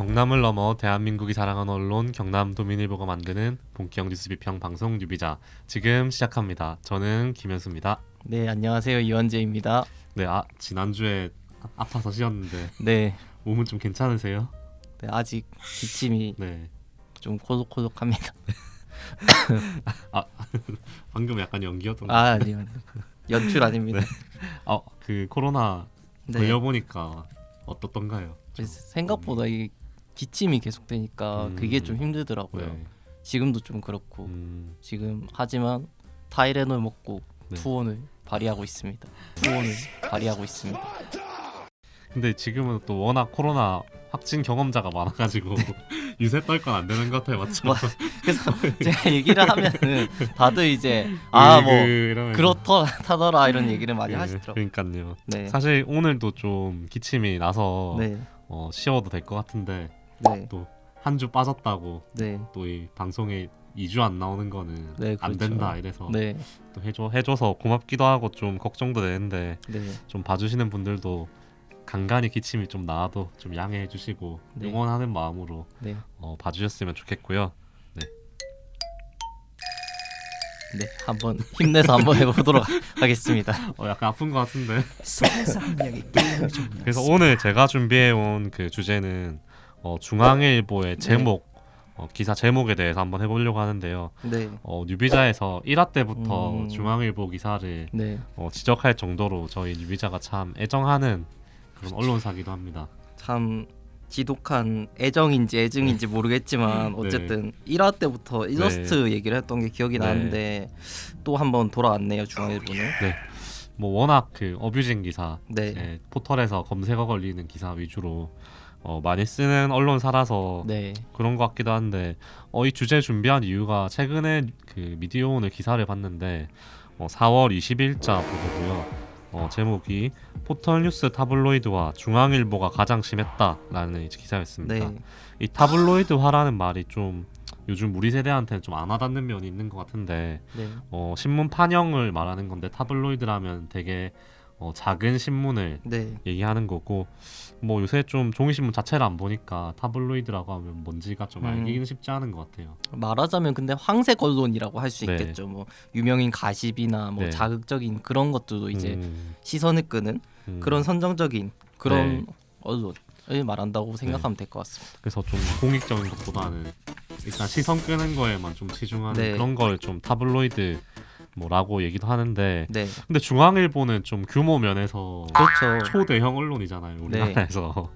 경남을 넘어 대한민국이 사랑하는 언론 경남도민일보가 만드는 본격 뉴스 비평 방송 뉴비자 지금 시작합니다. 저는 김현수입니다. 네, 안녕하세요. 이원재입니다. 네, 지난주에 아파서 쉬었는데 네, 몸은 좀 괜찮으세요? 네, 아직 기침이 네. 좀 코독코독합니다. 방금 약간 연기였던 아니요, 연출 아닙니다. 그 코로나 네, 걸려보니까 어떻던가요? 생각보다 이 기침이 계속되니까 그게 좀 힘들더라고요. 네. 지금도 좀 그렇고 음, 하지만 타이레놀 먹고 네. 투혼을 발휘하고 있습니다. 근데 지금은 또 워낙 코로나 확진 경험자가 많아가지고 유세 떨 건 안 되는 것 같아요, 맞죠? 그래서 제가 얘기를 하면은 다들 이제 이러면서. 그렇다더라 이런 얘기를 많이 네, 하시더라고요. 그러니까요. 네, 사실 오늘도 좀 기침이 나서 네, 쉬어도 될 것 같은데 네, 또 한 주 빠졌다고 네, 또 이 방송에 2주 안 나오는 거는 네, 안 그렇죠. 된다 이래서 네, 또 해줘서 고맙기도 하고 좀 걱정도 되는데 네. 좀 봐주시는 분들도 간간히 기침이 좀 나와도 좀 양해해 주시고 네. 응원하는 마음으로 네, 봐주셨으면 좋겠고요. 네, 한번 힘내서 한번 해보도록 하겠습니다. 약간 아픈 것 같은데. 속에서 한 명이 게임을 좀 그래서 오늘 제가 준비해온 그 주제는 중앙일보의 제목 기사 제목에 대해서 한번 해보려고 하는데요. 네, 뉴비자에서 1화 때부터 음. 중앙일보 기사를 네, 지적할 정도로 저희 뉴비자가 참 애정하는 그런 언론사기도 합니다. 참 지독한 애정인지 애증인지 모르겠지만 어쨌든 1화 때부터 일러스트 얘기를 했던 게 기억이 네. 나는데 또 한번 돌아왔네요, 중앙일보는. 뭐 워낙 그 어뷰징 기사, 네, 포털에서 검색어 걸리는 기사 위주로 많이 쓰는 언론사라서 네, 그런 것 같기도 한데 이 주제 준비한 이유가 최근에 그 미디어오늘 기사를 봤는데 4월 20일자 보도고요. 제목이 포털뉴스 타블로이드화 중앙일보가 가장 심했다라는 이제 기사였습니다. 네, 이 타블로이드화라는 말이 좀 요즘 우리 세대한테는 좀 안 와닿는 면이 있는 것 같은데 네, 신문 판형을 말하는 건데 타블로이드라면 되게 작은 신문을 네, 얘기하는 거고 뭐 요새 좀 종이신문 자체를 안 보니까 타블로이드라고 하면 뭔지가 좀 알기는 쉽지 않은 것 같아요. 말하자면 근데 황색 언론이라고 할 수 네. 있겠죠. 뭐 유명인 가십이나 뭐 네. 자극적인 그런 것들도 이제 음, 시선을 끄는 음. 그런 선정적인 그런 네. 언론을 말한다고 생각하면 될 것 같습니다. 그래서 좀 공익적인 것보다는 일단 시선 끄는 거에만 좀 치중하는 네. 그런 걸 좀 타블로이드 뭐라고 얘기도 하는데 네, 근데 중앙일보는 좀 규모 면에서 그렇죠. 초대형 언론이잖아요 우리나라에서.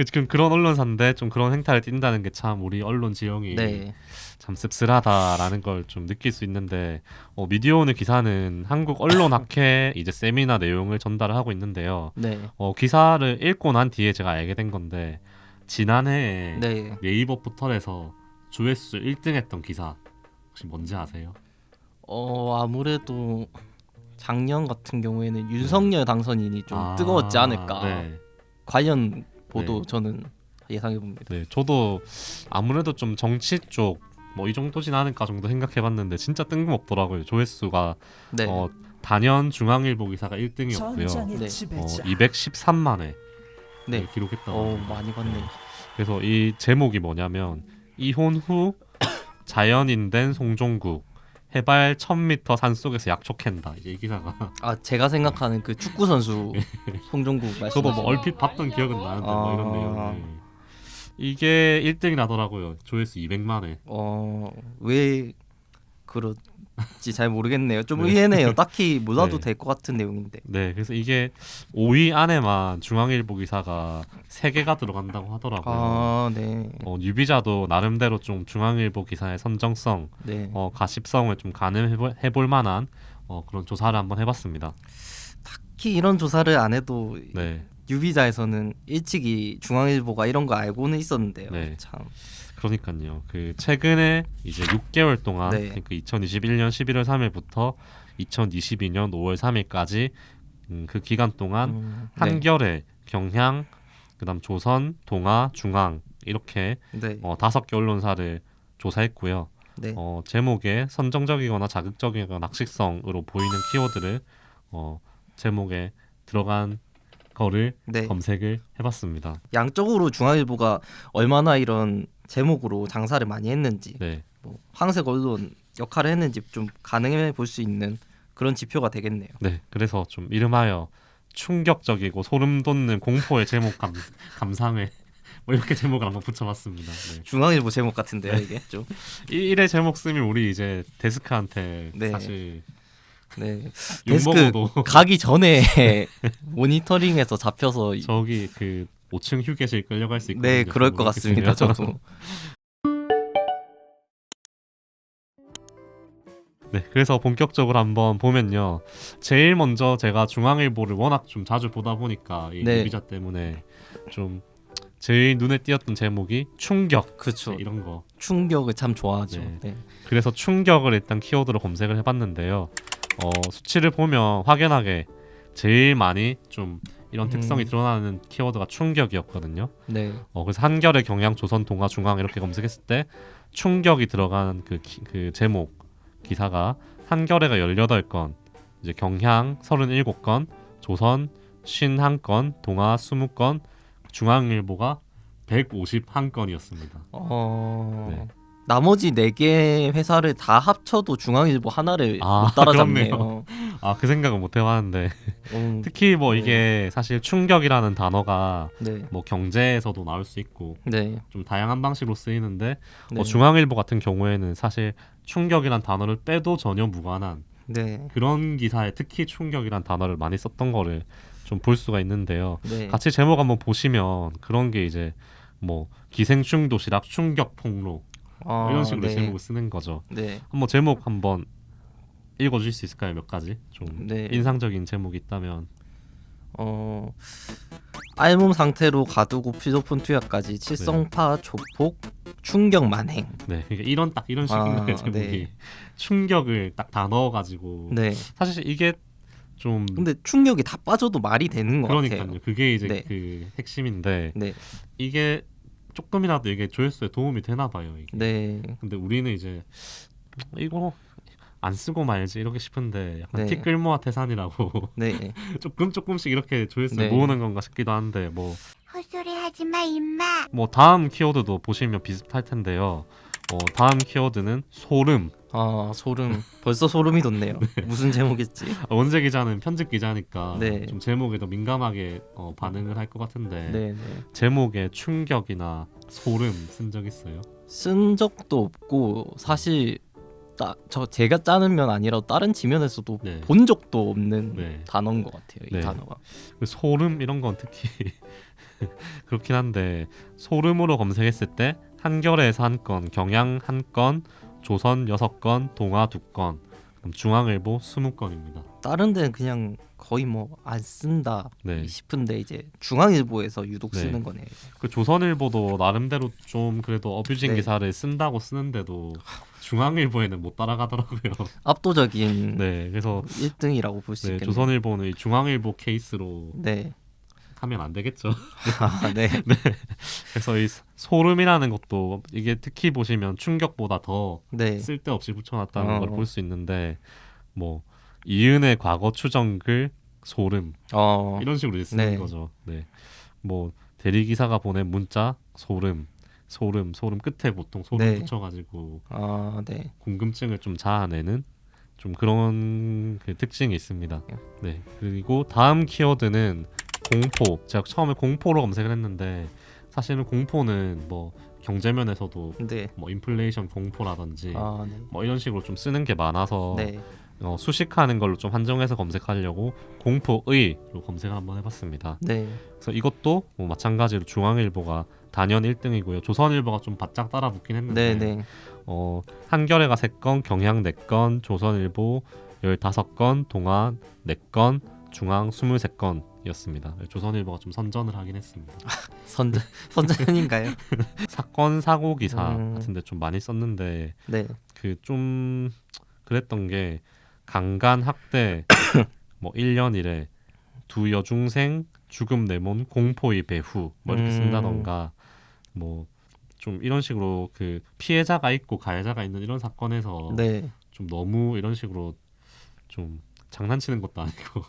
지금 그런 언론사인데 좀 그런 행태를 띈다는 게 참 우리 언론 지형이 네, 참 씁쓸하다라는 걸 좀 느낄 수 있는데 미디어오늘 기사는 한국 언론학회 이제 세미나 내용을 전달을 하고 있는데요. 네, 기사를 읽고 난 뒤에 제가 알게 된 건데 지난해에 네. 네이버 포털에서 조회수 1등했던 기사 혹시 뭔지 아세요? 아무래도 작년 같은 경우에는 윤석열 당선인이 좀 뜨거웠지 않을까. 네. 관련 보도 네. 저는 예상해 봅니다. 네, 저도 아무래도 좀 정치 쪽 뭐 이 정도진 않을까 정도 생각해봤는데 진짜 뜬금없더라고요. 조회수가 네, 단연 중앙일보 기사가 1등이었고요. 전장의 네. 지배자 213만회 네. 기록했다고. 많이 봤네요. 그래서 이 제목이 뭐냐면 이혼 후 자연인 된 송종국 해발 1000m 산속에서 약촉한다. 이제 이 기사가 제가 생각하는 그 축구 선수 송종국 말씀. 저도 뭐 얼핏 봤던 기억은 나는데 뭐 이런 내용이 이게 1등이 나더라고요. 조회수 200만회. 왜 그렇지 잘 모르겠네요. 좀 네. 의외네요. 딱히 몰라도 네. 될 것 같은 내용인데. 네, 그래서 이게 5위 안에만 중앙일보 기사가 3개가 들어간다고 하더라고요. 네, 뉴비자도 나름대로 좀 중앙일보 기사의 선정성, 네. 가십성을 좀 가늠해볼 만한 그런 조사를 한번 해봤습니다. 특히 이런 조사를 안 해도 네, 유비자에서는 일찍이 중앙일보가 이런 거 알고는 있었는데요. 네. 참. 그러니까요. 그 최근에 이제 6개월 동안, 네. 그러니까 2021년 11월 3일부터 2022년 5월 3일까지 그 기간 동안 네. 한겨레, 경향, 그다음 조선, 동아, 중앙 이렇게 네. 5개 언론사를 조사했고요. 네. 제목에 선정적이거나 자극적이거나 낚시성으로 보이는 키워드를 제목에 들어간 거를 네. 검색을 해봤습니다. 양적으로 중앙일보가 얼마나 이런 제목으로 장사를 많이 했는지, 네, 뭐 황색 언론 역할을 했는지 좀 가능해 볼 수 있는 그런 지표가 되겠네요. 네. 그래서 좀 이름하여 충격적이고 소름 돋는 공포의 제목 감상회 뭐 이렇게 제목을 한번 붙여봤습니다. 네. 중앙일보 제목 같은데요, 이게 좀. 일의 제목 쓰면 우리 이제 데스크한테 네. 사실 네. 욕 데스크 먹어도 가기 전에 모니터링에서 잡혀서 저기 그 5층 휴게실 끌려갈 수 있거든요. 네, 그럴 것 그렇게 같습니다. 쓰면. 저도. 네, 그래서 본격적으로 한번 보면요. 제일 먼저 제가 중앙일보를 워낙 좀 자주 보다 보니까 이 네. 유비자 때문에 좀 제일 눈에 띄었던 제목이 충격. 그렇죠. 네, 이런 거. 충격을 참 좋아하죠. 네. 네. 그래서 충격을 일단 키워드로 검색을 해봤는데요. 수치를 보면 확연하게 제일 많이 좀 이런 특성이 드러나는 키워드가 충격이었거든요. 네. 그래서 한겨레, 경향, 조선, 동아, 중앙 이렇게 검색했을 때 충격이 들어간 그 제목 기사가 한겨레가 18건, 이제 경향 37건, 조선 51건, 동아 20건, 중앙일보가 151건이었습니다. 네. 나머지 4개 회사를 다 합쳐도 중앙일보 하나를 못 따라잡네요. 그 생각은 못 해봤는데 음, 특히 뭐 네. 이게 사실 충격이라는 단어가 네. 뭐 경제에서도 나올 수 있고 네. 좀 다양한 방식으로 쓰이는데 네. 중앙일보 같은 경우에는 사실 충격이란 단어를 빼도 전혀 무관한 네. 그런 기사에 특히 충격이란 단어를 많이 썼던 거를 좀 볼 수가 있는데요. 네. 같이 제목 한번 보시면 그런 게 이제 뭐 기생충 도시락 충격 폭로 이런 식으로 네. 제목을 쓰는 거죠. 네. 한번 제목 한번 읽어주실 수 있을까요? 몇 가지 좀 네. 인상적인 제목이 있다면. 알몸 상태로 가두고 피조폰 투약까지 칠성파 조폭 충격 만행. 네, 그러니까 이런 식인 거예요. 제목이 네. 충격을 딱 다 넣어가지고 네. 사실 이게 좀 근데 충격이 다 빠져도 말이 되는 것 그러니까요. 같아요. 그게 이제 네. 그 핵심인데 네. 이게 조금이라도 이게 조회수에 도움이 되나 봐요. 이게. 네. 근데 우리는 이제 이거 안 쓰고 말지 이렇게 싶은데 약간 네. 티끌모아 태산이라고 네. 조금씩 이렇게 조회수 네. 모으는 건가 싶기도 한데 헛소리 하지마 임마. 뭐 다음 키워드도 보시면 비슷할 텐데요. 다음 키워드는 소름. 소름. 벌써 소름이 돋네요. 무슨 제목이지? 원재 기자는 편집 기자니까 네. 좀 제목에 더 민감하게 반응을 할 것 같은데 네. 네. 제목에 충격이나 소름 쓴 적 있어요? 쓴 적도 없고 사실 제가 짜는 면 아니라 다른 지면에서도 네. 본 적도 없는 네. 단어인 것 같아요. 이 네. 단어가. 그 소름 이런 건 특히 그렇긴 한데 소름으로 검색했을 때 한겨레에서 1건, 경향 1건, 조선 6건, 동아 2건, 그럼 중앙일보 20건입니다. 다른 데는 그냥 거의 뭐 안 쓴다 네. 싶은데 이제 중앙일보에서 유독 네. 쓰는 거네요. 그 조선일보도 나름대로 좀 그래도 어뷰징 네. 기사를 쓴다고 쓰는데도 중앙일보에는 못 따라가더라고요. 압도적인 네, 그래서 1등이라고 볼 수 네, 있겠네요. 조선일보는 이 중앙일보 케이스로 네. 하면 안 되겠죠. 네. 그래서 이 소름이라는 것도 이게 특히 보시면 충격보다 더 네. 쓸데없이 붙여놨다는 걸 어. 볼 수 있는데 뭐 이은의 과거 추정글 소름 이런 식으로 이제 쓰는 네. 거죠. 네, 뭐 대리 기사가 보낸 문자 소름 끝에 보통 소름 네. 붙여가지고 네. 궁금증을 좀 자아내는 좀 그런 그 특징이 있습니다. 네, 그리고 다음 키워드는 공포. 제가 처음에 공포로 검색을 했는데 사실은 공포는 뭐 경제면에서도 네. 뭐 인플레이션 공포라든지 네. 뭐 이런 식으로 좀 쓰는 게 많아서 네. 수식하는 걸로 좀 한정해서 검색하려고 공포의로 검색을 한번 해봤습니다. 네. 그래서 이것도 뭐 마찬가지로 중앙일보가 단연 1등이고요. 조선일보가 좀 바짝 따라 붙긴 했는데 네. 네. 한겨레가 3건, 경향 4건, 조선일보 15건, 동아 4건, 중앙 23건이었습니다. 조선일보가 좀 선전을 하긴 했습니다. 선전인가요? 사건 사고 기사 음. 같은데 좀 많이 썼는데 네. 그 좀 그랬던 게 강간 학대 뭐 1년 이래 두 여중생 죽음 내몬 공포의 배후 뭐 이렇게 쓴다던가 뭐 좀 이런 식으로 그 피해자가 있고 가해자가 있는 이런 사건에서 네. 좀 너무 이런 식으로 좀 장난치는 것도 아니고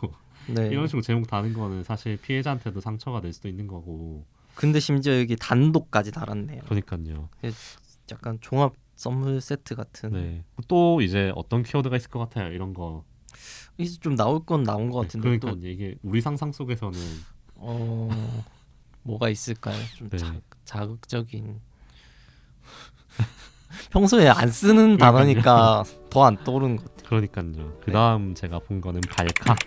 네. 이런 식으로 제목 다는 거는 사실 피해자한테도 상처가 될 수도 있는 거고. 근데 심지어 여기 단독까지 달았네요. 그러니까요. 약간 종합 선물 세트 같은. 네. 또 이제 어떤 키워드가 있을 것 같아요. 이런 거. 이제 좀 나올 건 나온 것 같은데 그러니까 이게 우리 상상 속에서는 뭐가 있을까요? 좀 네. 자극적인. 평소에 안 쓰는 단어니까 더 안 떠오르는 것 같아요. 그러니까요. 그다음 제가 본 거는 발칵.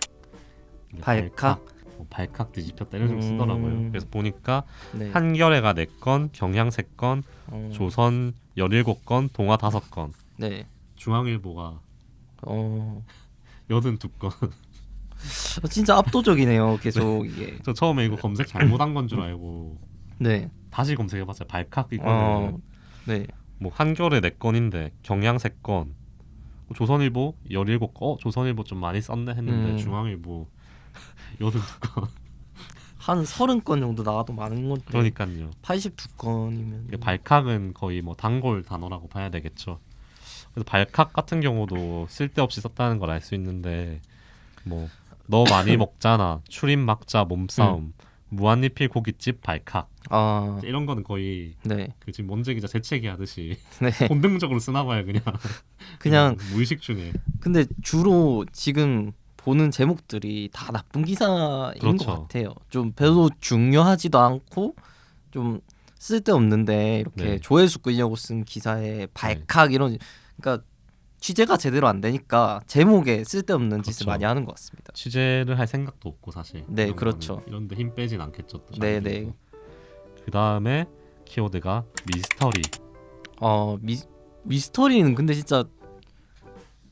이게 발칵? 발칵 뒤집혔다 이런 식으로 쓰더라고요. 그래서 보니까 네. 한겨레가 4건, 경향 3건, 조선 17건, 동아 5건, 네. 중앙일보가 82건. 진짜 압도적이네요. 계속 이게. 저 처음에 이거 검색 잘못한 건 줄 알고 네. 다시 검색해봤어요. 발칵 이거는 네. 뭐 한겨레 4건인데 경향 3건, 조선일보 17건. 조선일보 좀 많이 썼네 했는데 중앙일보 82건. 한 30건 정도 나와도 많은 건데. 그러니까요. 82건이면 발칵은 거의 뭐 단골 단어라고 봐야 되겠죠. 그래서 발칵 같은 경우도 쓸데없이 썼다는 걸 알 수 있는데 뭐 너 많이 먹잖아, 출입 막자 몸싸움, 무한리필 고깃집 발칵, 이런 거는 거의 네. 그 지금 원재 기자 재채기 하듯이 네. 본능적으로 쓰나 봐요. 그냥 무의식 중에. 근데 주로 지금 보는 제목들이 다 나쁜 기사인 그렇죠. 것 같아요. 좀 별로 중요하지도 않고 좀 쓸데없는데 이렇게 네. 조회수 끌려고 쓴 기사에 발칵 이런, 그러니까 취재가 제대로 안 되니까 제목에 쓸데없는 짓을 그렇죠. 많이 하는 것 같습니다. 취재를 할 생각도 없고 사실. 네, 이런 그렇죠. 거는 이런데 힘 빼진 않겠죠. 또 네, 자기들도. 네. 그 다음에 키워드가 미스터리. 미스터리는 근데 진짜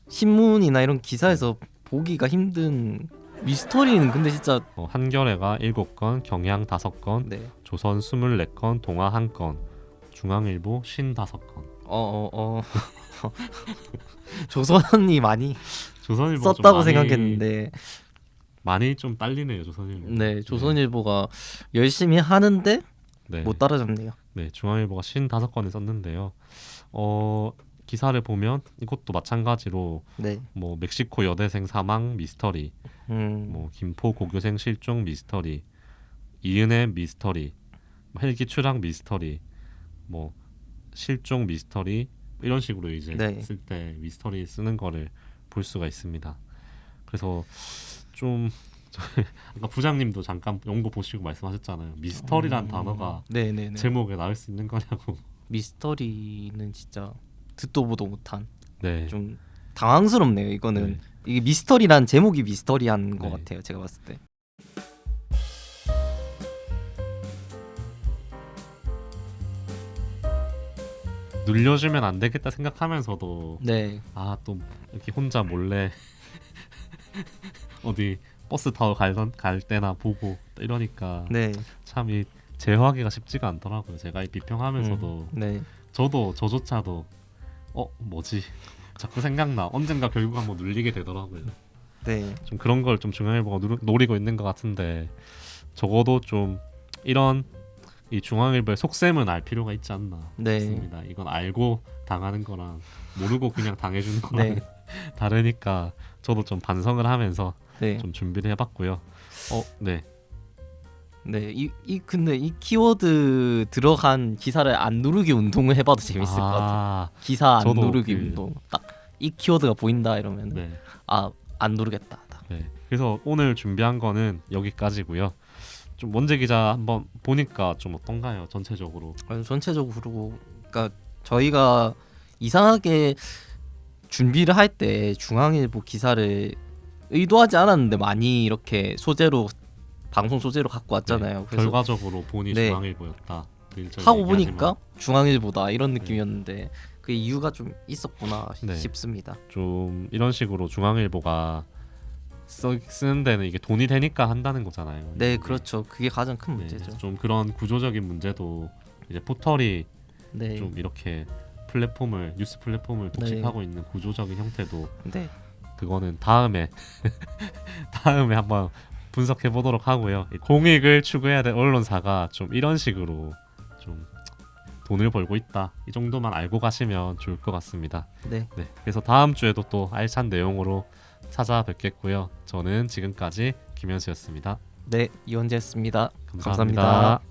신문이나 이런 기사에서 보기가 힘든. 미스터리는 근데 진짜 한겨레가 7건, 경향 5건, 네. 조선 24건, 동아 1건, 중앙일보 55건. 조선이 많이 조선일보 썼다고 생각했는데 많이 좀 딸리네요. 조선일보. 네, 조선일보가 열심히 하는데 네. 못 따라잡네요. 네, 중앙일보가 55건을 썼는데요. 기사를 보면 이것도 마찬가지로 네. 뭐 멕시코 여대생 사망 미스터리, 뭐 김포 고교생 실종 미스터리, 이은혜 미스터리, 헬기 추락 미스터리, 뭐 실종 미스터리, 이런 식으로 이제 네. 쓸 때 미스터리 쓰는 거를 볼 수가 있습니다. 그래서 좀 아까 부장님도 잠깐 연구 보시고 말씀하셨잖아요. 미스터리란 단어가 네네네. 제목에 나올 수 있는 거냐고. 미스터리는 진짜 듣도 보도 못한 네. 좀 당황스럽네요. 이거는 네. 이게 미스터리란 제목이 미스터리한 것 네. 같아요. 제가 봤을 때. 눌려주면 안 되겠다 생각하면서도 네. 또 이렇게 혼자 몰래 어디 버스 타고 갈 때나 보고 이러니까 네. 참 이 제어하기가 쉽지가 않더라고요. 제가 이 비평하면서도 네. 저조차도 뭐지 자꾸 생각나. 언젠가 결국 한번 눌리게 되더라고요. 네. 좀 그런 걸 좀 중앙일보가 노리고 있는 것 같은데 적어도 좀 이런 이 중앙일보의 속셈은 알 필요가 있지 않나 네. 싶습니다. 이건 알고 당하는 거랑 모르고 그냥 당해주는 거랑 네. 다르니까 저도 좀 반성을 하면서 네. 좀 준비를 해봤고요. 네. 네. 근데 이 키워드 들어간 기사를 안 누르기 운동을 해봐도 재밌을 것 같아요. 기사 안 저도 누르기 운동. 딱 이 키워드가 보인다 이러면 네. 안 누르겠다. 네. 그래서 오늘 준비한 거는 여기까지고요. 좀 원재 기자 한번 보니까 좀 어떤가요? 전체적으로. 전체적으로 그러니까 저희가 이상하게 준비를 할 때 중앙일보 기사를 의도하지 않았는데 많이 이렇게 소재로 방송 소재로 갖고 왔잖아요. 네. 그래서 결과적으로 본이 네. 중앙일보였다. 하고 보니까 중앙일보다 이런 느낌이었는데 그 이유가 좀 있었구나 네. 싶습니다. 좀 이런 식으로 중앙일보가 쓰는 데는 이게 돈이 되니까 한다는 거잖아요. 네, 그렇죠. 그게 가장 큰 네, 문제죠. 좀 그런 구조적인 문제도 이제 포털이 네, 좀 이렇게 뉴스 플랫폼을 독식하고 있는 구조적인 형태도 네, 그거는 다음에 한번 분석해 보도록 하고요. 이 공익을 추구해야 될 언론사가 좀 이런 식으로 좀 돈을 벌고 있다. 이 정도만 알고 가시면 좋을 것 같습니다. 네. 그래서 다음 주에도 또 알찬 내용으로 찾아뵙겠고요. 저는 지금까지 김현수였습니다. 네, 이원재였습니다. 감사합니다. 감사합니다.